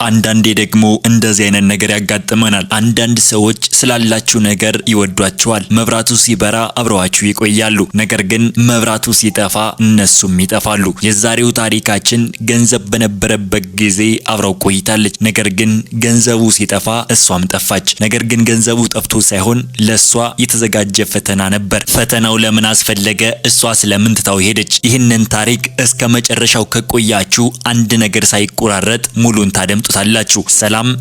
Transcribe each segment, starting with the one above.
አንዳንዴ ደግሞ እንደዚህ አይነት ነገር ያጋጥመናል። አንዳንድ ሰዎች ስላላችሁ ነገር ይወዷቸዋል። መብራቱ ሲበራ አብረዋችሁ ይቆያሉ። ነገር ግን መብራቱ ሲጠፋ እነሱም ይጠፋሉ። የዛሬው ታሪካችን ገንዘብ በነበረበት ጊዜ አብረው ቆይታለች። ነገር ግን ገንዘቡ ሲጠፋ እሷም ጠፋች። ነገር ግን ገንዘቡ ጠፍቶ ሳይሆን ለሷ የተዘጋጀ ፈተና ነበር። ፈተናው ለምን አስፈለገ? እሷ ስለምን ትታው ሄደች? ይህንን ታሪክ እስከ መጨረሻው ከቆያችሁ አንድ ነገር ሳይቆራረጥ ሙሉን ታደምጡታላችሁ።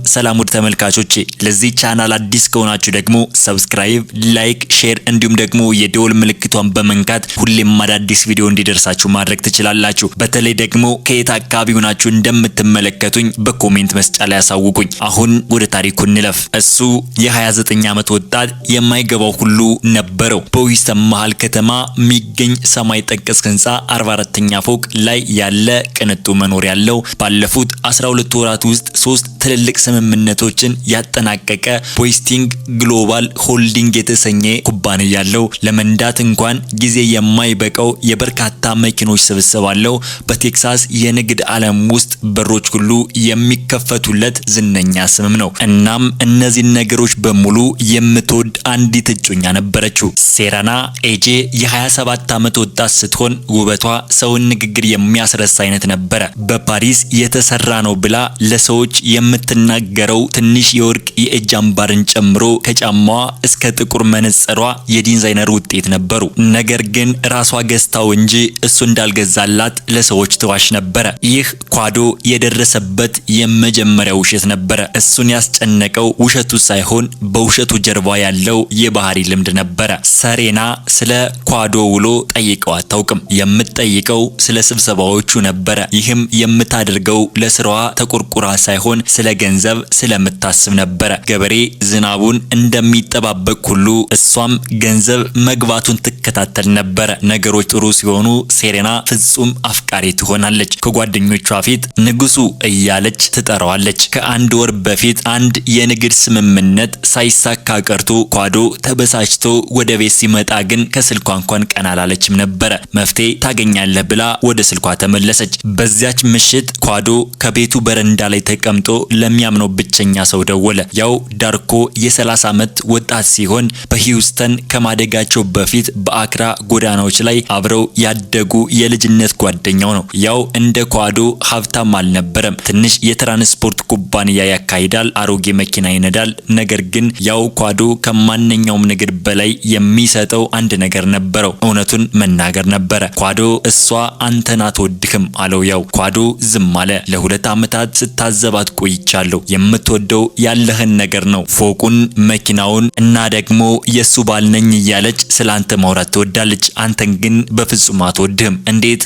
ሰላም ውድ ተመልካቾቼ፣ ለዚህ ቻናል አዲስ ከሆናችሁ ደግሞ ሰብስክራይብ፣ ላይክ፣ ሼር እንዲሁም ደግሞ የደወል ምልክቷን በመንካት ሁሌም አዳዲስ ቪዲዮ እንዲደርሳችሁ ማድረግ ትችላላችሁ። በተለይ ደግሞ ከየት አካባቢ ሆናችሁ እንደምትመለከቱኝ በኮሜንት መስጫ ላይ ያሳውቁኝ። አሁን ወደ ታሪኩ እንለፍ። እሱ የ29 ዓመት ወጣት የማይገባው ሁሉ ነበረው። በዊስተን መሃል ከተማ የሚገኝ ሰማይ ጠቀስ ህንጻ 44ኛ ፎቅ ላይ ያለ ቅንጡ መኖሪያ ያለው ባለፉት 12 ወራት ውስጥ 3 ትልልቅ ስምምነቶችን ያጠናቀቀ ቦይስቲንግ ግሎባል ሆልዲንግ የተሰኘ ኩባንያ ያለው ለመንዳት እንኳን ጊዜ የማይበቃው የበርካታ መኪኖች ስብስብ አለው። በቴክሳስ የንግድ ዓለም ውስጥ በሮች ሁሉ የሚከፈቱለት ዝነኛ ስምም ነው። እናም እነዚህ ነገሮች በሙሉ የምትወድ አንዲት እጮኛ ነበረችው። ሴራና ኤጄ የ27 ዓመት ወጣት ስትሆን ውበቷ ሰውን ንግግር የሚያስረሳ አይነት ነበረ። በፓሪስ የተሰራ ነው ብላ ለሰዎች የምትናገረው ትንሽ የወርቅ የእጅ አምባርን ጨምሮ ከጫማዋ እስከ ጥቁር መነጽሯ የዲዛይነር ውጤት ነበሩ። ነገር ግን ራሷ ገዝታው እንጂ እሱ እንዳልገዛላት ለሰዎች ትዋሽ ነበረ። ይህ ኳዶ የደረሰበት የመጀመሪያው ውሸት ነበረ። እሱን ያስጨነቀው ውሸቱ ሳይሆን በውሸቱ ጀርባ ያለው የባህሪ ልምድ ነበረ። ሰሬና ስለ ኳዶ ውሎ ጠይቀው አታውቅም። የምትጠይቀው ስለ ስብሰባዎቹ ነበረ። ይህም የምታደርገው ለስራዋ ተቆርቁራ ሳይሆን ስለ ገንዘብ ስለምታስብ ነበረ። ገበሬ ዝናቡን እንደሚጠባበቅ ሁሉ እሷም ገንዘብ መግባቱን ትከታተል ነበረ። ነገሮች ጥሩ ሲሆኑ ሴሬና ፍጹም አፍቃሪ ትሆናለች። ከጓደኞቿ ፊት ንጉሱ እያለች ትጠራዋለች። ከአንድ ወር በፊት አንድ የንግድ ስምምነት ሳይሳካ ቀርቶ ኳዶ ተበሳጭቶ ወደ ቤት ሲመጣ ግን ከስልኳ እንኳን ቀና አላለችም ነበረ። መፍትሄ ታገኛለህ ብላ ወደ ስልኳ ተመለሰች። በዚያች ምሽት ኳዶ ከቤቱ በረንዳ ላይ ተቀምጦ ለሚያምነው ብቸኛ ሰው ደወለ። ያው ዳርኮ የ30 ዓመት ወጣት ሲሆን በሂውስተን ከማደጋቸው በፊት በአክራ ጎዳናዎች ላይ አብረው ያደጉ የልጅነት ጓደኛው ነው። ያው እንደ ኳዶ ሀብታም አልነበረም። ትንሽ የትራንስፖርት ኩባንያ ያካሂዳል፣ አሮጌ መኪና ይነዳል። ነገር ግን ያው ኳዶ ከማንኛውም ንግድ በላይ የሚሰጠው አንድ ነገር ነበረው፣ እውነቱን መናገር ነበረ። ኳዶ እሷ አንተን አትወድህም አለው። ያው ኳዶ ዝም አለ። ለ2 ዓመታት ስታዘባት ቆይቻለሁ። የምትወደው ያለህን ነገር ነው፣ ፎቁን፣ መኪናውን እና ደግሞ የሱ ባል ነኝ እያለች ስላንተ ማውራት ትወዳለች። አንተን ግን በፍጹም አትወድህም። እንዴት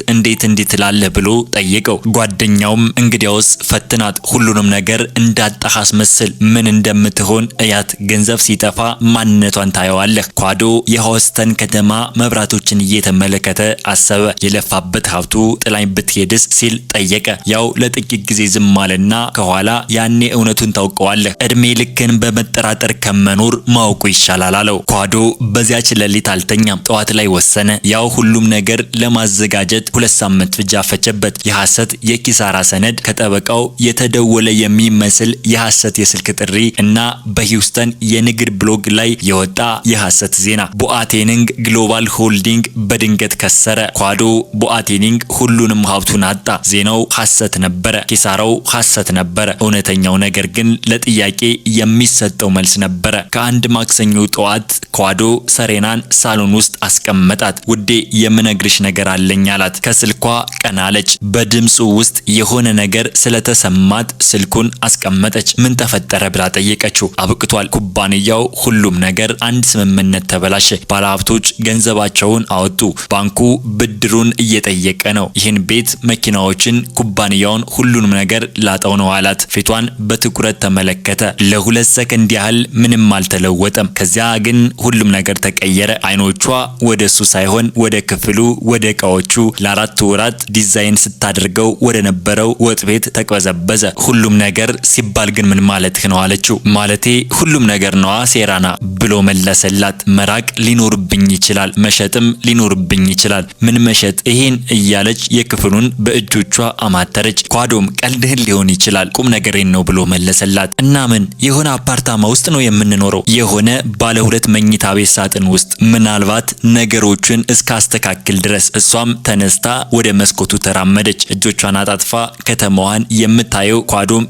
ትላለህ ብሎ ጠየቀው። ጓደኛውም እንግዲያውስ ፈትናት፣ ሁሉንም ነገር እንዳጣህ አስመስል፣ ምን እንደምትሆን እያት፣ ገንዘብ ሲጠፋ ማንነቷን ታየዋለህ። ኳዶ የሂውስተን ከተማ መብራቶችን እየተመለከተ አሰበ። የለፋበት ሀብቱ ጥላኝ ብትሄድስ ሲል ጠየቀ። ያው ለጥቂት ጊዜ ዝም አለና ከኋላ ያኔ እውነቱን ታውቀዋለህ፣ እድሜ ልክን በመጠራጠር ከመኖር ማወቁ ይሻላል አለው። ኳዶ በዚያች ሌሊት አልተኛም። ጠዋት ላይ ወሰነ። ያው ሁሉም ነገር ለማዘጋጀት 2 ሳምንት ብቻ ፈጀበት። የሐሰት የኪሳራ ሰነድ፣ ከጠበቃው የተደወለ የሚመስል የሐሰት የስልክ ጥሪ እና በሂውስተን የንግድ ብሎግ ላይ የወጣ የሐሰት ዜና። ቦአቴኒንግ ግሎባል ሆልዲንግ በድንገት ከሰረ። ኳዶ ቦአቴኒንግ ሁሉንም ሀብቱን አጣ። ዜናው ሐሰት ነበረ፣ ኪሳራው ሐሰት ነበረ። እውነተኛው ነገር ግን ለጥያቄ የሚሰጠው መልስ ነበረ። ከአንድ ማክሰኞ ጠዋት ኳዶ ሰሬናን ሳሎን ውስጥ አስቀመጣት። ውዴ የምነግርሽ ነገር አለኝ አላት። ከስልኳ ቀና አለች። በድምፁ ውስጥ የሆነ ነገር ስለተሰማት ስልኩን አስቀመጠች። ምን ተፈጠረ ብላ ጠየቀችው። አብቅቷል። ኩባንያው ሁሉም ነገር አንድ ስምምነት ተበላሸ። ባለሀብቶች ገንዘባቸውን አወጡ። ባንኩ ብድሩን እየጠየቀ ነው። ይህን ቤት፣ መኪናዎችን፣ ኩባንያውን፣ ሁሉንም ነገር ላጣው ነው አላት። ፊቷን በትኩረት ተመለከተ። ለ2 ሰከንድ ያህል ምንም አልተለወጠም። ከዚያ ግን ሁሉም ነገር ተቀየረ። አይኖቿ ወደሱ ሳይሆን ወደ ክፍሉ፣ ወደ እቃዎቹ ለ4 ወራት ዲዛይን ስታደርገው ወደ ነበረው ወጥ ቤት ተቅበዘበዘ። ሁሉም ነገር ሲባል ግን ምን ማለትህ ነው አለችው። ማለቴ ሁሉም ነገር ነዋ ሴራና ብሎ መለሰላት። መራቅ ሊኖርብኝ ይችላል፣ መሸጥም ሊኖርብኝ ይችላል። ምን መሸጥ? ይሄን እያለች የክፍሉን በእጆቿ አማተረች። ኳዶም ቀልድህን ሊሆን ይችላል ቁም ነገሬን ነው ብሎ መለሰላት። እና ምን የሆነ አፓርታማ ውስጥ ነው የምንኖረው የሆነ ባለ 2 መኝታ ቤት ሳጥን ውስጥ ምናልባት ነገሮችን እስካስተካክል ድረስ። እሷም ተነስታ ወደ መስኮቱ ተራመደች። እጆቿን አጣጥፋ ከተማዋን የምታየው ኳዶም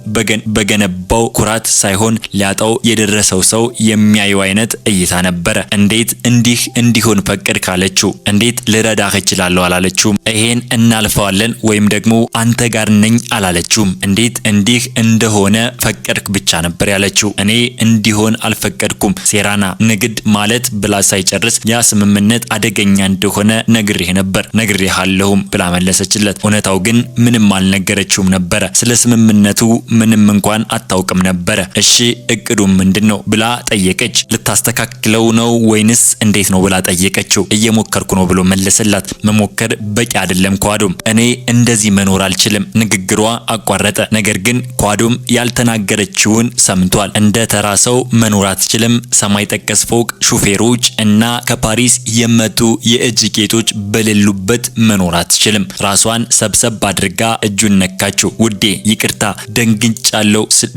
በገነባው ኩራት ሳይሆን ሊያጣው የደረሰው ሰው የሚያየው አይነት እይታ ነበረ። እንዴት እንዲህ እንዲሆን ፈቀድ ካለችው እንዴት ልረዳህ እችላለሁ አላለችውም። ይሄን እናልፈዋለን ወይም ደግሞ አንተ ጋር ነኝ አላለችውም። እንዴት እንዲህ እንደሆነ ፈቀድክ ብቻ ነበር ያለችው። እኔ እንዲሆን አልፈቀድኩም ሴራና ንግድ ማለት ብላ ሳይጨርስ ያ ስምምነት አደገኛ እንደሆነ ነግሬሃለሁም ብላ መለሰችለት። እውነታው ግን ምንም አልነገረችውም ነበረ። ስለ ስምምነቱ ምንም እንኳን አታውቅም ነበረ። እሺ እቅዱ ምንድነው ብላ ጠየቀች። ልታስተካክለው ነው ወይንስ እንዴት ነው ብላ ጠየቀችው። እየሞከርኩ ነው ብሎ መለሰላት። መሞከር በቂ አይደለም ኳዶም፣ እኔ እንደዚህ መኖር አልችልም። ንግግሯ አቋረጠ። ነገር ግን ኳዶም ያልተናገረችውን ሰምቷል። እንደ ተራ ሰው መኖር አትችልም። ሰማይ ጠቀስ ፎቅ፣ ሹፌሮች እና ከፓሪስ የመጡ የእጅ ጌጦች በሌሉበት መኖር አትችልም። ራሷን ሰብሰብ አድርጋ እጁን ነካችው። ውዴ ይቅርታ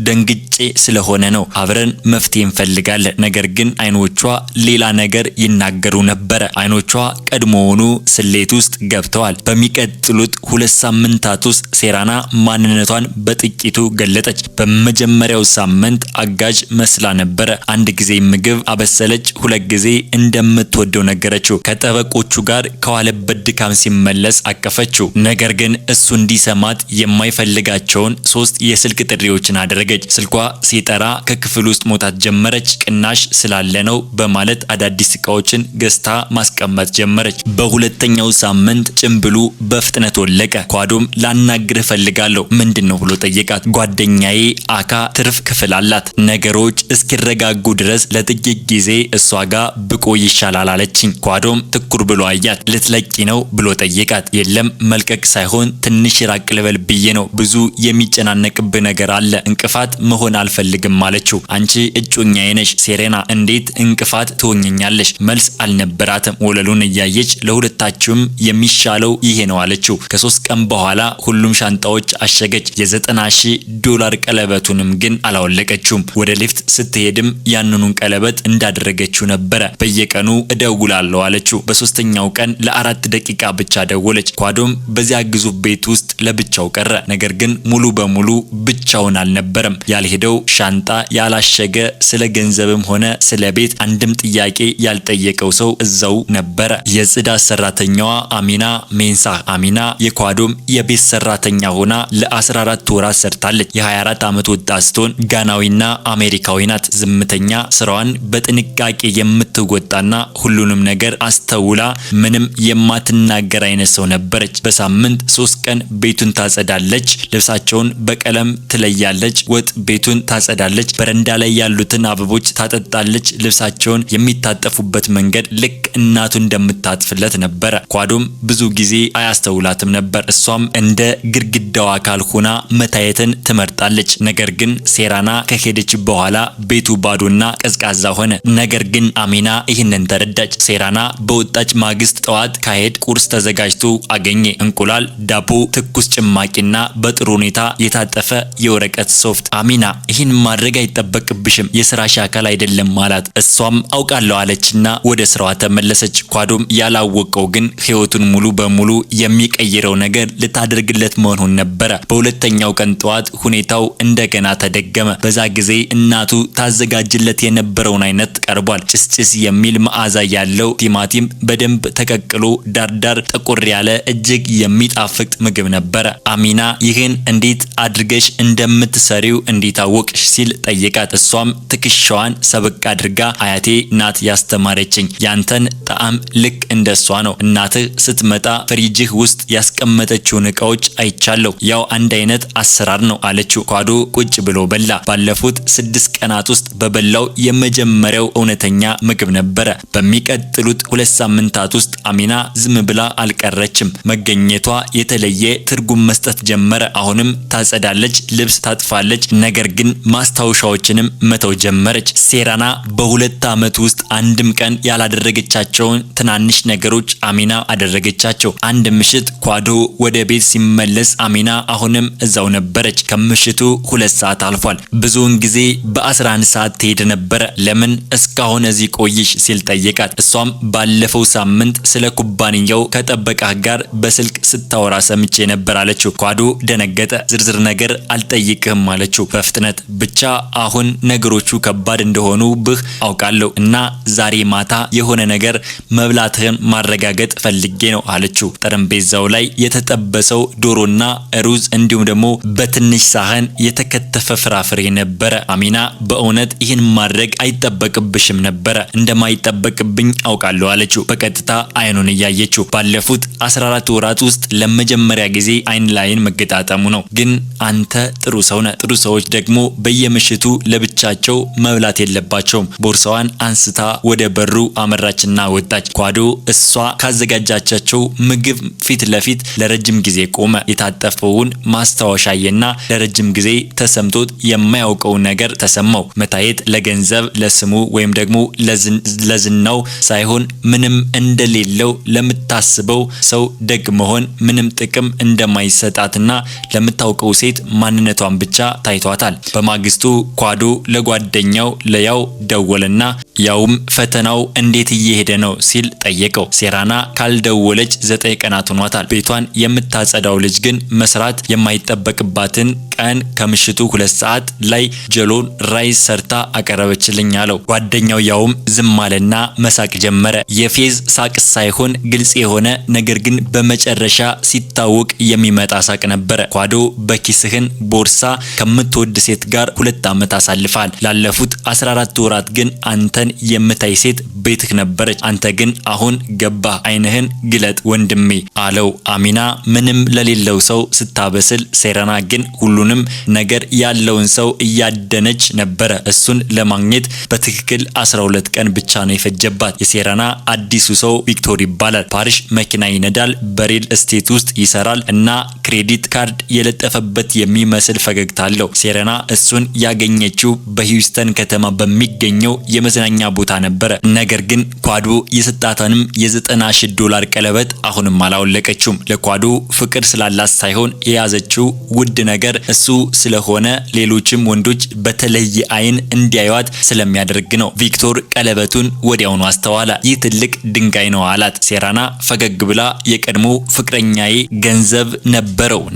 ደንግጬ ስለሆነ ነው። አብረን መፍትሄ እንፈልጋለን። ነገር ግን አይኖቿ ሌላ ነገር ይናገሩ ነበረ። አይኖቿ ቀድሞውኑ ስሌት ውስጥ ገብተዋል። በሚቀጥሉት 2 ሳምንታት ውስጥ ሴራና ማንነቷን በጥቂቱ ገለጠች። በመጀመሪያው ሳምንት አጋዥ መስላ ነበረ። 1 ጊዜ ምግብ አበሰለች፣ 2 ጊዜ እንደምትወደው ነገረችው። ከጠበቆቹ ጋር ከዋለበት ድካም ሲመለስ አቀፈችው። ነገር ግን እሱ እንዲሰማት የማይፈልጋቸውን 3 የስልክ ጥሪዎችን አደረገች። ስልኳ ሲጠራ ከክፍል ውስጥ መውጣት ጀመረች። ቅናሽ ስላለ ነው በማለት አዳዲስ እቃዎችን ገዝታ ማስቀመጥ ጀመረች። በሁለተኛው ሳምንት ጭምብሉ በፍጥነት ወለቀ። ኳዶም ላናግርህ ፈልጋለሁ ምንድነው ብሎ ጠየቃት። ጓደኛዬ አካ ትርፍ ክፍል አላት። ነገሮች እስኪረጋጉ ድረስ ለጥቂት ጊዜ እሷ ጋር ብቆይ ይሻላል አለችኝ። ኳዶም ትኩር ብሎ አያት። ልትለቂ ነው ብሎ ጠየቃት። የለም መልቀቅ ሳይሆን ትንሽ ራቅ ልበል ብዬ ነው። ብዙ የሚጨናነቅብህ ነገር አለ። እንቅፋት መሆን አልፈልግም አለችው። አንቺ እጮኛዬ ነሽ ሴሬና፣ እንዴት እንቅፋት ትሆኝኛለሽ? መልስ አልነበራትም። ወለሉን እያየች ለሁለታችሁም የሚሻለው ይሄ ነው አለችው። ከ3 ቀን በኋላ ሁሉም ሻንጣዎች አሸገች። $90,000 ቀለበቱንም ግን አላወለቀችውም። ወደ ሊፍት ስትሄድም ያንኑን ቀለበት እንዳደረገችው ነበረ። በየቀኑ እደውላለሁ አለችው። በ3ኛው ቀን ለ4 ደቂቃ ብቻ ደወለች። ኳዶም በዚያ ግዙፍ ቤት ውስጥ ለብቻው ቀረ። ነገር ግን ሙሉ በሙሉ ብቻውን አልነበረም። ያልሄደው ሻንጣ፣ ያላሸገ፣ ስለ ገንዘብም ሆነ ስለ ቤት አንድም ጥያቄ ያልጠየቀው ሰው እዛው ነበረ። የጽዳት ሰራተኛዋ አሚና ሜንሳ። አሚና የኳዶም የቤት ሰራተኛ ሆና ለ14 ወራት ሰርታለች። የ24 ዓመት ወጣት ስትሆን ጋናዊና አሜሪካዊ ናት። ዝምተኛ፣ ስራዋን በጥንቃቄ የምትወጣና ሁሉንም ነገር አስተውላ ምንም የማትናገር አይነት ሰው ነበረች። በሳምንት 3 ቀን ቤቱን ታጸዳለች። ልብሳቸውን በቀለም ትለያለች። ወጥ ቤቱን ታጸዳለች። በረንዳ ላይ ያሉትን አበቦች ታጠጣለች። ልብሳቸውን የሚታጠፉበት መንገድ ልክ እናቱ እንደምታጥፍለት ነበረ። ኳዶም ብዙ ጊዜ አያስተውላትም ነበር። እሷም እንደ ግድግዳው አካል ሆና መታየትን ትመርጣለች። ነገር ግን ሴራና ከሄደች በኋላ ቤቱ ባዶና ቀዝቃዛ ሆነ። ነገር ግን አሚና ይህንን ተረዳች። ሴራና በወጣች ማግስት ጠዋት ካሄድ ቁርስ ተዘጋጅቶ አገኘ። እንቁላል፣ ዳቦ፣ ትኩስ ጭማቂና በጥሩ ሁኔታ የታጠፈ የወረቀት ሶፍት። አሚና ይህን ማድረግ አይጠበቅብሽም፣ የስራሽ አካል አይደለም አላት። እሷም አውቃለሁ አለችና ወደ ስራዋ ተመለሰች። ኳዶም ያላወቀው ግን ህይወቱን ሙሉ በሙሉ የሚቀይረው ነገር ልታደርግለት መሆኑን ነበረ። በሁለተኛው ቀን ጠዋት ሁኔታው እንደገና ተደገመ። በዛ ጊዜ እናቱ ታዘጋጅለት የነበረውን አይነት ቀርቧል። ጭስጭስ የሚል መዓዛ ያለው ቲማቲም በደንብ ተቀቅሎ ዳርዳር ጠቆር ያለ እጅግ የሚጣፍጥ ምግብ ነበረ። አሚና ይህን እንዴት አድርገሽ እንደምትሰሪው እንዲታወቅሽ ሲል ጠየቃት። እሷም ትከሻዋን ሰበቅ አድርጋ አያቴ ናት ያስተማረችኝ፣ ያንተን ጣዕም ልክ እንደሷ ነው። እናትህ ስትመጣ ፍሪጅህ ውስጥ ያስቀመጠችውን እቃዎች አይቻለሁ፣ ያው አንድ አይነት አሰራር ነው አለችው። ኳዶ ቁጭ ብሎ በላ። ባለፉት 6 ቀናት ውስጥ በበላው የመጀመሪያው እውነተኛ ምግብ ነበረ። በሚቀጥሉት 2 ሳምንታት ውስጥ አሚና ዝም ብላ አልቀረችም። መገኘቷ የተለየ ትርጉም መስጠት ጀመረ። አሁንም ታጸዳለች፣ ልብስ ታጥፋለች፣ ነገር ግን ማስታወሻዎችንም መተው ጀመረች። ሴራና በ2 ዓመት ውስጥ አንድም ቀን ያላደረገቻቸውን ትናንሽ ነገሮች አሚና አደረገቻቸው። አንድ ምሽት ኳዶ ወደ ቤት ሲመለስ አሚና አሁንም እዛው ነበር። ነበረች። ከምሽቱ 2 ሰዓት አልፏል። ብዙውን ጊዜ በ11 ሰዓት ትሄድ ነበረ። ለምን እስካሁን እዚህ ቆይሽ ሲል ጠየቃት። እሷም ባለፈው ሳምንት ስለ ኩባንያው ከጠበቃህ ጋር በስልክ ስታወራ ሰምቼ ነበር አለችው። ኳዶ ደነገጠ። ዝርዝር ነገር አልጠይቅህም አለችው በፍጥነት። ብቻ አሁን ነገሮቹ ከባድ እንደሆኑ ብህ አውቃለሁ እና ዛሬ ማታ የሆነ ነገር መብላትህን ማረጋገጥ ፈልጌ ነው አለችው። ጠረጴዛው ላይ የተጠበሰው ዶሮና ሩዝ እንዲሁም ደግሞ በትንሽ ሳህን የተከተፈ ፍራፍሬ ነበረ። አሚና በእውነት ይህን ማድረግ አይጠበቅብሽም ነበረ፣ እንደማይጠበቅብኝ አውቃለሁ አለችው በቀጥታ አይኑን እያየችው። ባለፉት 14 ወራት ውስጥ ለመጀመሪያ ጊዜ አይን ላይን መገጣጠሙ ነው። ግን አንተ ጥሩ ሰው ነህ። ጥሩ ሰዎች ደግሞ በየምሽቱ ለብቻቸው መብላት የለባቸውም። ቦርሳዋን አንስታ ወደ በሩ አመራችና ወጣች። ኳዶ እሷ ካዘጋጃቻቸው ምግብ ፊት ለፊት ለረጅም ጊዜ ቆመ። የታጠፈውን ማስታወሻየና ለረጅም ጊዜ ተሰምቶት የማያውቀው ነገር ተሰማው። መታየት ለገንዘብ ለስሙ ወይም ደግሞ ለዝናው ሳይሆን ምንም እንደሌለው ለምታስበው ሰው ደግ መሆን ምንም ጥቅም እንደማይሰጣትና ለምታውቀው ሴት ማንነቷን ብቻ ታይቷታል። በማግስቱ ኳዶ ለጓደኛው ለያው ደወለና ያውም ፈተናው እንዴት እየሄደ ነው ሲል ጠየቀው። ሴራና ካልደወለች 9 ቀናት ሆኗታል። ቤቷን የምታጸዳው ልጅ ግን መስራት የማይጠበቅባትን ቀን ከምሽቱ 2 ሰዓት ላይ ጀሎን ራይስ ሰርታ አቀረበችልኝ አለው። ጓደኛው ያውም ዝም አለና መሳቅ ጀመረ። የፌዝ ሳቅ ሳይሆን ግልጽ የሆነ ነገር ግን በመጨረሻ ሲታወቅ የሚመጣ ሳቅ ነበረ። ኳዶ በኪስህን ቦርሳ ከምትወድ ሴት ጋር 2 ዓመት አሳልፋል። ላለፉት 14 ወራት ግን አንተን የምታይ ሴት ቤትህ ነበረች። አንተ ግን አሁን ገባህ። አይንህን ግለጥ ወንድሜ አለው። አሚና ምንም ለሌለው ሰው ስታበስል፣ ሴራና ግን ሁሉንም ነገር ያለውን ሰው እያደነች ነበረ። እሱን ለማግኘት በትክክል 12 ቀን ብቻ ነው የፈጀባት። የሴራና አዲሱ ሰው ቪክቶር ይባላል። ፓሪሽ መኪና ይነዳል፣ በሪል ስቴት ውስጥ ይሰራል እና ክሬዲት ካርድ የለጠፈበት የሚመስል ፈገግታ አለው። ሴራና እሱን ያገኘችው በሂውስተን ከተማ በሚገኘው የመዝናኛ ቦታ ነበረ። ነገር ግን ኳዶ የሰጣታንም $90,000 ቀለበት አሁንም አላወለቀችውም። ለኳዶ ፍቅር ስላላት ሳይሆን የያዘችው ውድ ነገር እሱ ስለሆነ ሌሎችም ወንዶች በተለየ አይን እንዲያዩት ስለሚያደርግ ነው። ቪክቶር ቀለበቱን ወዲያውኑ አስተዋለ። ይህ ትልቅ ድንጋይ ነው አላት። ሴራና ፈገግ ብላ የቀድሞ ፍቅረኛዬ ገንዘብ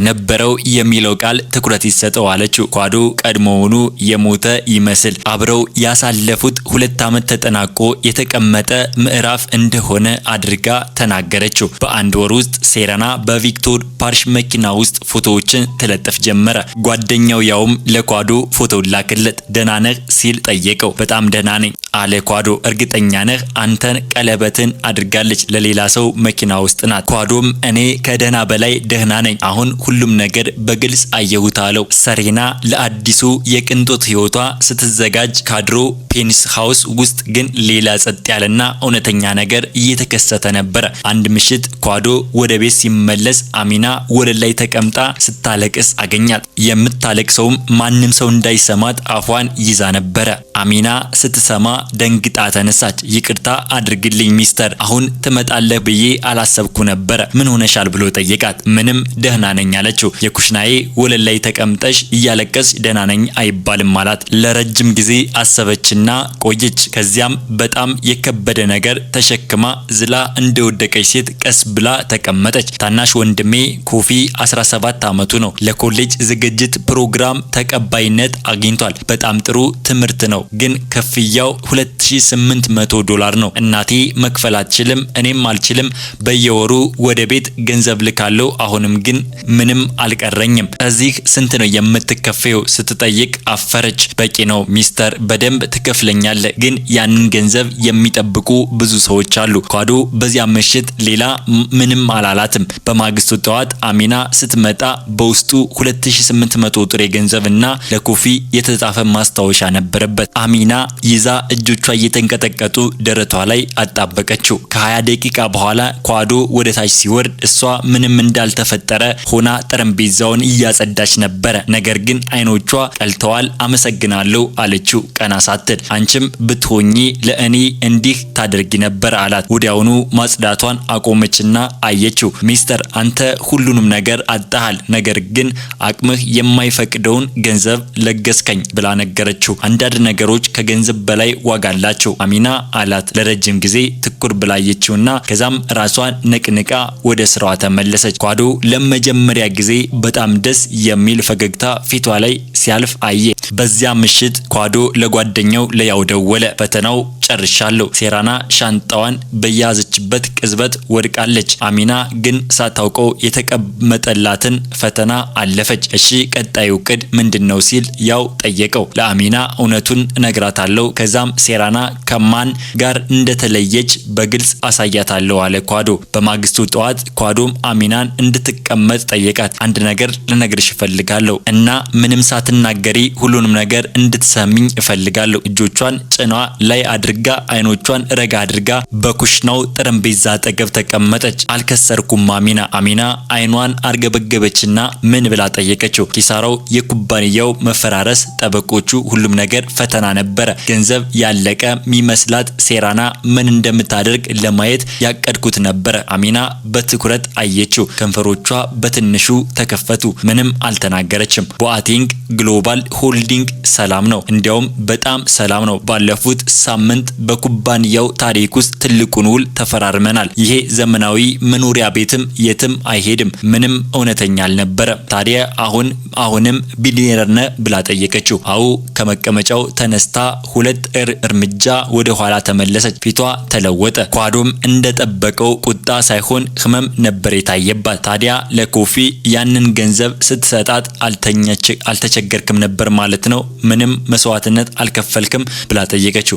ነበረው የሚለው ቃል ትኩረት ይሰጠው አለችው። ኳዶ ቀድሞውኑ የሞተ ይመስል አብረው ያሳለፉት 2 ዓመት ተጠናቆ የተቀመጠ ምዕራፍ እንደሆነ አድርጋ ተናገረችው። በአንድ ወር ውስጥ ሴራና በቪክቶር ፓሪሽ መኪና ውስጥ ፎቶዎችን ትለጥፍ ጀመረ። ጓደኛው ያውም ለኳዶ ፎቶ ላከለት። ደህና ነህ ሲል ጠየቀው። በጣም ደህና ነኝ አለ ኳዶ። እርግጠኛ ነህ? አንተን ቀለበትን አድርጋለች ለሌላ ሰው መኪና ውስጥ ናት። ኳዶም እኔ ከደህና በላይ ደህና ነኝ። አሁን ሁሉም ነገር በግልጽ አየሁት አለው። ሰሬና ለአዲሱ የቅንጦት ህይወቷ ስትዘጋጅ ካድሮ ፔንስ ሃውስ ውስጥ ግን ሌላ ጸጥ ያለና እውነተኛ ነገር እየተከሰተ ነበረ። አንድ ምሽት ኳዶ ወደ ቤት ሲመለስ አሚና ወለል ላይ ተቀምጣ ስታለቅስ አገኛት። የምታለቅሰውም ማንም ሰው እንዳይሰማት አፏን ይዛ ነበረ። አሚና ስትሰማ ደንግጣ ተነሳች። ይቅርታ አድርግልኝ ሚስተር፣ አሁን ትመጣለህ ብዬ አላሰብኩ ነበረ። ምን ሆነሻል ብሎ ጠየቃት። ምንም ደህና ነኝ አለችው። የኩሽናዬ ወለል ላይ ተቀምጠሽ እያለቀስሽ ደህና ነኝ አይባልም አላት። ለረጅም ጊዜ አሰበችና ቆየች። ከዚያም በጣም የከበደ ነገር ተሸክማ ዝላ እንደወደቀች ሴት ቀስ ብላ ተቀመጠች። ታናሽ ወንድሜ ኮፊ 17 ዓመቱ ነው። ለኮሌጅ ዝግጅት ፕሮግራም ተቀባይነት አግኝቷል። በጣም ጥሩ ትምህርት ነው፣ ግን ክፍያው $2800 ነው። እናቴ መክፈል አትችልም፣ እኔም አልችልም። በየወሩ ወደ ቤት ገንዘብ ልካለሁ። አሁንም ግን ምንም አልቀረኝም። እዚህ ስንት ነው የምትከፈየው ስትጠይቅ አፈረች። በቂ ነው ሚስተር፣ በደንብ ትከፍለኛለህ፣ ግን ያንን ገንዘብ የሚጠብቁ ብዙ ሰዎች አሉ። ኳዶ በዚያ ምሽት ሌላ ምንም አላላትም። በማግስቱ ጠዋት አሚና ስትመጣ በውስጡ $2800 ጥሬ ገንዘብና ለኮፊ የተጻፈ ማስታወሻ ነበረበት። አሚና ይዛ እጆቿ እየተንቀጠቀጡ ደረቷ ላይ አጣበቀችው። ከ20 ደቂቃ በኋላ ኳዶ ወደ ታች ሲወርድ እሷ ምንም እንዳልተፈጠረ ሆና ጠረጴዛውን እያጸዳች ነበረ። ነገር ግን አይኖቿ ቀልተዋል። አመሰግናለሁ አለችው ቀና ሳትል። አንቺም ብትሆኚ ለእኔ እንዲህ ታደርጊ ነበር አላት። ወዲያውኑ ማጽዳቷን አቆመችና አየችው። ሚስተር፣ አንተ ሁሉንም ነገር አጣሃል፣ ነገር ግን አቅምህ የማይፈቅደውን ገንዘብ ለገስከኝ ብላ ነገረችው። አንዳንድ ነገሮች ከገንዘብ በላይ ዋጋ አላቸው አሚና አላት። ለረጅም ጊዜ ትኩር ብላየችውና ከዛም ራሷን ነቅንቃ ወደ ስራዋ ተመለሰች። ኳዶ ለመጀመሪያ ጊዜ በጣም ደስ የሚል ፈገግታ ፊቷ ላይ ሲያልፍ አየ። በዚያ ምሽት ኳዶ ለጓደኛው ለያው ደወለ። ፈተናው ጨርሻለሁ። ሴራና ሻንጣዋን በያዘችበት ቅጽበት ወድቃለች። አሚና ግን ሳታውቀው የተቀመጠላትን ፈተና አለፈች። እሺ ቀጣዩ እቅድ ምንድነው ሲል ያው ጠየቀው። ለአሚና እውነቱን እነግራታለሁ፣ ከዛም ሴራና ከማን ጋር እንደተለየች በግልጽ አሳያታለሁ አለ ኳዶ። በማግስቱ ጠዋት ኳዶም አሚናን እንድትቀመጥ ጠየቃት። አንድ ነገር ልነግርሽ እፈልጋለሁ እና ምንም ሳትናገሪ ሁሉንም ነገር እንድትሰሚኝ እፈልጋለሁ። እጆቿን ጭኗ ላይ አድርጋ አይኖቿን ረጋ አድርጋ በኩሽናው ጠረጴዛ አጠገብ ተቀመጠች። አልከሰርኩም አሚና አይኗን አርገበገበችና ምን ብላ ጠየቀችው። ኪሳራው፣ የኩባንያው መፈራረስ፣ ጠበቆቹ፣ ሁሉም ነገር ፈተና ነበረ። ገንዘብ ያለቀ ሚመስላት ሴራና ምን እንደምታደርግ ለማየት ያቀድኩት ነበረ። አሚና በትኩረት አየችው። ከንፈሮቿ በትንሹ ተከፈቱ። ምንም አልተናገረችም። ቦአቲንግ ግሎባል ሆልዲንግ ሰላም ነው፣ እንዲያውም በጣም ሰላም ነው። ባለፉት ሳምንት በኩባንያው ታሪክ ውስጥ ትልቁን ውል ተፈራርመናል። ይሄ ዘመናዊ መኖሪያ ቤትም የትም አይሄድም። ምንም እውነተኛ አልነበረም። ታዲያ አሁንም ቢሊየነር ነህ ብላ ጠየቀችው። አዎ። ከመቀመጫው ተነስታ ሁለት እርምጃ ወደ ኋላ ተመለሰች። ፊቷ ተለወጠ። ኳዶም እንደጠበቀው ቁጣ ሳይሆን ህመም ነበር የታየባት። ታዲያ ለኮፊ ያንን ገንዘብ ስትሰጣት አልተቸገርክም ነበር ማለት ነው? ምንም መስዋዕትነት አልከፈልክም ብላ ጠየቀችው።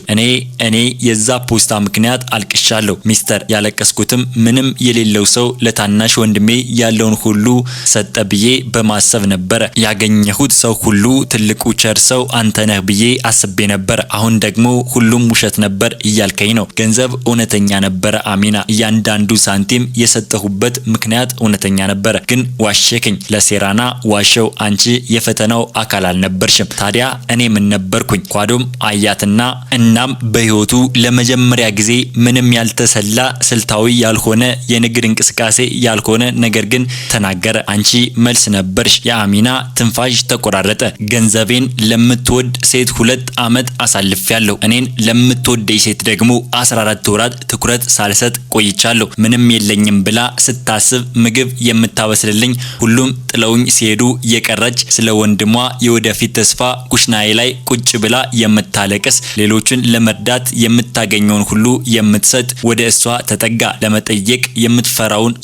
እኔ የዛ ፖስታ ምክንያት አልቅሻለሁ ሚስተር። ያለቀስኩትም ምንም የሌለው ሰው ለታናሽ ወንድሜ ያለውን ሁሉ ሰጠ ብዬ በማሰብ ነበር። ያገኘሁት ሰው ሁሉ ትልቁ ቸር ሰው አንተ ነህ ብዬ አስቤ ነበር። አሁን ደግሞ ሁሉም ውሸት ነበር እያልከኝ ነው። ገንዘብ እውነተኛ ነበረ አሚና። እያንዳንዱ ሳንቲም የሰጠሁበት ምክንያት እውነተኛ ነበረ። ግን ዋሸከኝ። ለሴራና ዋሸው። አንቺ የፈተናው አካል አልነበርሽም። ታዲያ እኔ ምን ነበርኩኝ? ኳዶም አያትና እናም በህይወቱ ለመጀመሪያ ጊዜ ምንም ያልተሰላ ስልታዊ ያልሆነ የንግድ እንቅስቃሴ ያልሆነ ነገር ግን ተናገረ። አንቺ መልስ ነበርሽ። የአሚና ትንፋሽ ተቆራረጠ። ገንዘቤን ለምትወድ ሴት 2 ዓመት አሳልፌያለሁ። እኔን ለምትወደኝ ሴት ደግሞ 14 ወራት ትኩረት ሳልሰጥ ቆይቻለሁ። ምንም የለኝም ብላ ስታስብ ምግብ የምታበስልልኝ ሁሉም ጥለውኝ ሲሄዱ የቀረች ስለ ወንድሟ የወደፊት ተስፋ ኩሽናዬ ላይ ቁጭ ብላ የምታለቅስ ሌሎችን ለመርዳት የምታገኘውን ሁሉ የምትሰጥ ወደ እሷ ተጠጋ። ለመጠየቅ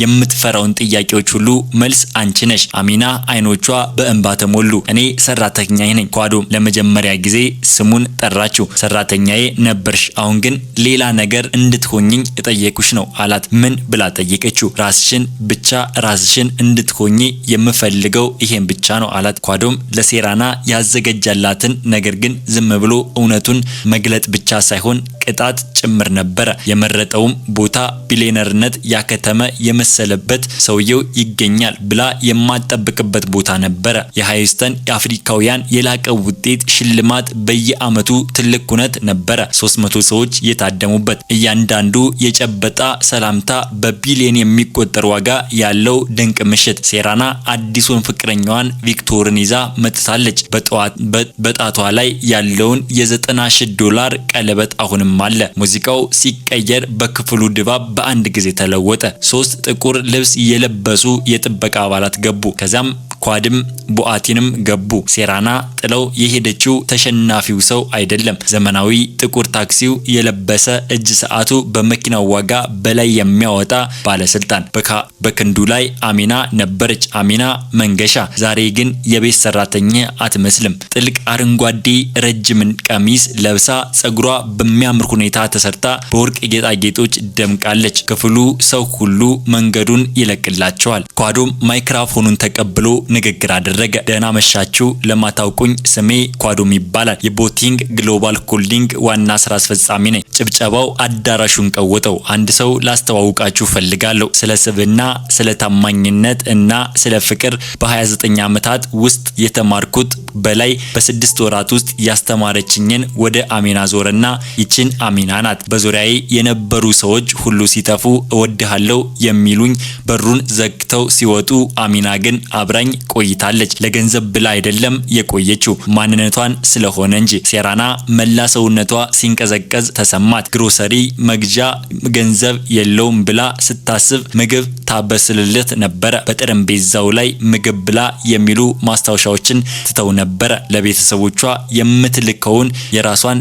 የምትፈራውን ጥያቄዎች ሁሉ መልስ አንቺ ነሽ። አሚና አይኖቿ በእንባ ተሞሉ። እኔ ሰራተኛዬ ነኝ። ኳዶም ለመጀመሪያ ጊዜ ስሙን ጠራችው። ሰራተኛዬ ነበርሽ፣ አሁን ግን ሌላ ነገር እንድትሆኝኝ እጠየቁሽ ነው አላት። ምን ብላ ጠየቀችው። ራስሽን እንድትሆኚ የምፈልገው ይሄን ብቻ ነው አላት። ኳዶም ለሴራና ያዘገጃላትን ነገር ግን ዝም ብሎ እውነቱን መግለጥ ብቻ ሳይሆን ቅጣት ጭምር ነበረ። የመረጠውም ቦታ ቢሊየነርነት ያከተመ የመሰለበት ሰውየው ይገኛል ብላ የማጠብቅበት ቦታ ነበረ። የሃይስተን የአፍሪካውያን የላቀ ውጤት ሽልማት በየአመቱ ትልቅ ኩነት ነበረ። 300 ሰዎች የታደሙበት። እያንዳንዱ የጨበጣ ሰላምታ በቢሊየን የሚቆጠር ዋጋ ያለው ድንቅ ምሽት። ሴራና አዲሱን ፍቅረኛዋን ቪክቶርን ይዛ መጥታለች። በጣቷ ላይ ያለውን $90,000 ቀለበት አሁንም አለ። ሙዚቃው ሲቀየር በክፍሉ ድባብ በአንድ ጊዜ ተለወጠ። 3 ጥቁር ልብስ የለበሱ የጥበቃ አባላት ገቡ። ከዛም ኳድም ቦአቲንም ገቡ። ሴራና ጥለው የሄደችው ተሸናፊው ሰው አይደለም። ዘመናዊ ጥቁር ታክሲው የለበሰ እጅ ሰዓቱ በመኪናው ዋጋ በላይ የሚያወጣ ባለስልጣን። በክንዱ ላይ አሚና ነበረች። አሚና መንገሻ። ዛሬ ግን የቤት ሰራተኛ አትመስልም። ጥልቅ አረንጓዴ ረጅም ቀሚስ ለብሳ ጸጉሯ በሚያምር ሁኔታ ተሰርታ በወርቅ ጌጣጌጦች ደምቃለች። ክፍሉ ሰው ሁሉ መንገዱን ይለቅላቸዋል። ኳዶም ማይክሮፎኑን ተቀብሎ ንግግር አደረገ። ደህና መሻችሁ። ለማታውቁኝ ስሜ ኳዶም ይባላል። የቦቲንግ ግሎባል ሆልዲንግ ዋና ስራ አስፈጻሚ ነኝ። ጭብጨባው አዳራሹን ቀወጠው። አንድ ሰው ላስተዋውቃችሁ ፈልጋለሁ። ስለ ስብዕና፣ ስለ ታማኝነት እና ስለ ፍቅር በ29 ዓመታት ውስጥ የተማርኩት በላይ በ6 ወራት ውስጥ ያስተማረችኝን ወደ አሚና ዞረና ይችን አሚና ናት። በዙሪያዬ የነበሩ ሰዎች ሁሉ ሲጠፉ እወድሃለሁ የሚሉኝ በሩን ዘግተው ሲወጡ፣ አሚና ግን አብራኝ ቆይታለች። ለገንዘብ ብላ አይደለም የቆየችው ማንነቷን ስለሆነ እንጂ። ሴራና መላ ሰውነቷ ሲንቀዘቀዝ ተሰማት። ግሮሰሪ መግዣ ገንዘብ የለውም ብላ ስታስብ ምግብ ታበስልለት ነበረ። በጠረጴዛው ላይ ምግብ ብላ የሚሉ ማስታወሻዎችን ትተው ነበረ። ለቤተሰቦቿ የምትልከውን የራሷን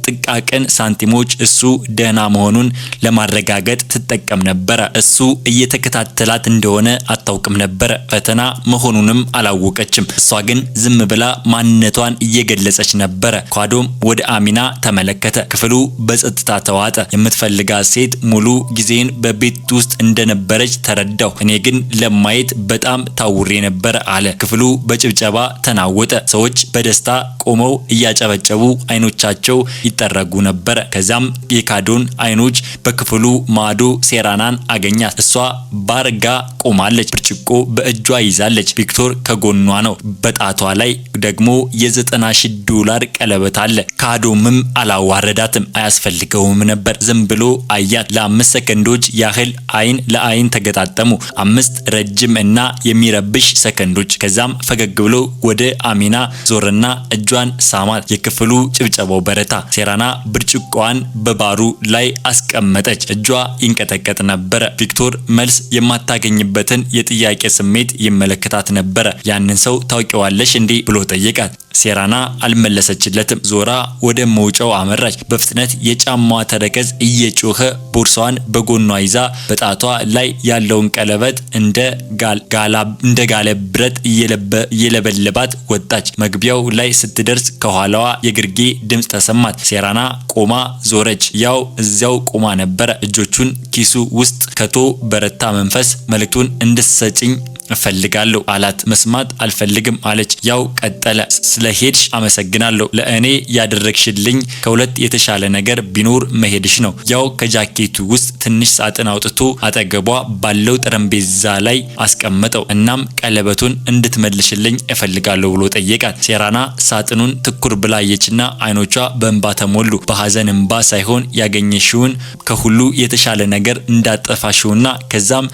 ጥቃቅን ሳንቲሞች እሱ ደህና መሆኑን ለማረጋገጥ ትጠቀም ነበረ። እሱ እየተከታተላት እንደሆነ አታውቅም ነበረ። ፈተና መሆኑንም አላወቀችም። እሷ ግን ዝም ብላ ማንነቷን እየገለጸች ነበረ። ካዶም ወደ አሚና ተመለከተ። ክፍሉ በጸጥታ ተዋጠ። የምትፈልጋት ሴት ሙሉ ጊዜን በቤት ውስጥ እንደነበረች ተረዳው። እኔ ግን ለማየት በጣም ታውሬ ነበረ አለ። ክፍሉ በጭብጨባ ተናወጠ። ሰዎች በደስታ ቆመው እያጨበጨቡ አይኖቻቸው ይጠረጉ ነበረ። ከዛም የካዶን አይኖች በክፍሉ ማዶ ሴራናን አገኛት። እሷ ባርጋ ቆማለች። ብርጭቆ በእጇ ይዛለች። ቪክቶር ከጎኗ ነው። በጣቷ ላይ ደግሞ $90,000 ቀለበት አለ። ካዶምም አላዋረዳትም። አያስፈልገውም ነበር። ዝም ብሎ አያት። ለ5 ሰከንዶች ያህል አይን ለአይን ተገጣጠሙ። 5 ረጅም እና የሚረብሽ ሰከንዶች። ከዛም ፈገግ ብሎ ወደ አሚና ዞርና እጇን ሳማት። የክፍሉ ጭብጨባው በረታ። ሴራና ብርጭቆዋን በባሩ ላይ አስቀመጠች። እጇ ይንቀጠቀጥ ነበረ። ቪክቶር መልስ የማታገኝበትን የጥያቄ ስሜት ይመለከታት ነበረ። ያንን ሰው ታውቂዋለሽ እንዴ ብሎ ጠየቃት። ሴራና አልመለሰችለትም። ዞራ ወደ መውጫው አመራች። በፍጥነት የጫማዋ ተረከዝ እየጮኸ ቦርሳዋን በጎኗ ይዛ በጣቷ ላይ ያለውን ቀለበት እንደ ጋለ ብረት እየለበለባት ወጣች። መግቢያው ላይ ስትደርስ ከኋላዋ የግርጌ ድምፅ ተሰማት። ሴራና ቆማ ዞረች። ያው እዚያው ቆማ ነበረ። እጆቹን ኪሱ ውስጥ ከቶ በረታ መንፈስ መልእክቱን እንድትሰጪኝ እፈልጋለሁ አላት። መስማት አልፈልግም አለች። ያው ቀጠለ። ስለሄድሽ አመሰግናለሁ። ለእኔ ያደረግሽልኝ ከሁለት የተሻለ ነገር ቢኖር መሄድሽ ነው። ያው ከጃኬቱ ውስጥ ትንሽ ሳጥን አውጥቶ አጠገቧ ባለው ጠረጴዛ ላይ አስቀመጠው። እናም ቀለበቱን እንድትመልሽልኝ እፈልጋለሁ ብሎ ጠየቃት። ሴራና ሳጥኑን ትኩር ብላ አየችና አይኖቿ በእንባ ተሞሉ። በሐዘን እንባ ሳይሆን ያገኘሽውን ከሁሉ የተሻለ ነገር እንዳጠፋሽውና ከዛም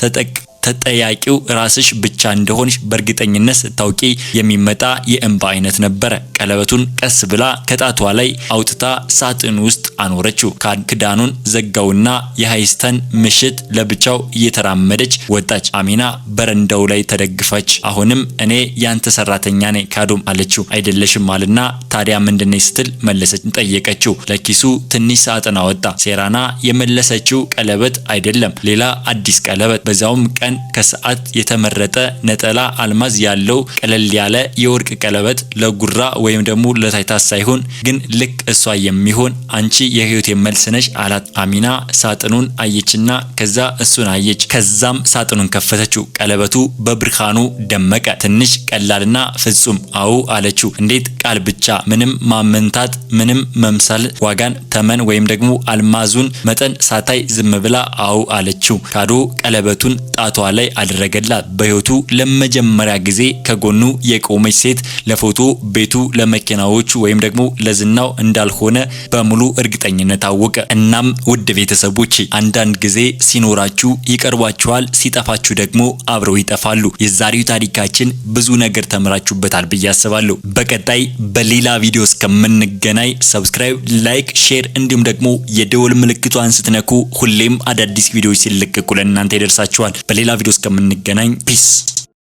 ተጠያቂው ራስሽ ብቻ እንደሆንሽ በእርግጠኝነት ስታውቂ የሚመጣ የእንባ አይነት ነበረ። ቀለበቱን ቀስ ብላ ከጣቷ ላይ አውጥታ ሳጥን ውስጥ አኖረችው። ክዳኑን ዘጋውና የሃይስተን ምሽት ለብቻው እየተራመደች ወጣች። አሚና በረንዳው ላይ ተደግፈች። አሁንም እኔ ያንተ ሰራተኛ ነኝ ካዶም አለችው። አይደለሽም አለና ታዲያ ምንድነው ስትል መለሰች ጠየቀችው። ለኪሱ ትንሽ ሳጥን አወጣ። ሴራና የመለሰችው ቀለበት አይደለም፣ ሌላ አዲስ ቀለበት። በዛውም ቀን ከሰዓት የተመረጠ ነጠላ አልማዝ ያለው ቀለል ያለ የወርቅ ቀለበት ለጉራ ወይም ደግሞ ለታይታ ሳይሆን ግን ልክ እሷ የሚሆን አንቺ የህይወት መልስ ነሽ አላት። አሚና ሳጥኑን አየችና ከዛ እሱን አየች። ከዛም ሳጥኑን ከፈተችው። ቀለበቱ በብርሃኑ ደመቀ። ትንሽ ቀላልና ፍጹም አው አለችው። እንዴት ቃል ብቻ ምንም ማመንታት ምንም መምሰል ዋጋን ተመን ወይም ደግሞ አልማዙን መጠን ሳታይ ዝም ብላ አው አለችው። ካዶ ቀለበቱን ጣቷ ላይ አደረገላት። በህይወቱ ለመጀመሪያ ጊዜ ከጎኑ የቆመች ሴት ለፎቶ ቤቱ ለመኪናዎቹ ወይም ደግሞ ለዝናው እንዳልሆነ በሙሉ እርግጠኝነት አወቀ። እናም ውድ ቤተሰቦች አንዳንድ ጊዜ ሲኖራችሁ ይቀርቧችኋል፣ ሲጠፋችሁ ደግሞ አብረው ይጠፋሉ። የዛሬው ታሪካችን ብዙ ነገር ተምራችሁበታል ብዬ አስባለሁ። በቀጣይ በሌላ ቪዲዮ እስከምንገናኝ ሰብስክራይብ፣ ላይክ፣ ሼር እንዲሁም ደግሞ የደወል ምልክቷን ስትነኩ ሁሌም አዳዲስ ቪዲዮዎች ሲለቀቁ ለእናንተ ይደርሳችኋል። በሌላ ቪዲዮ እስከምንገናኝ ፒስ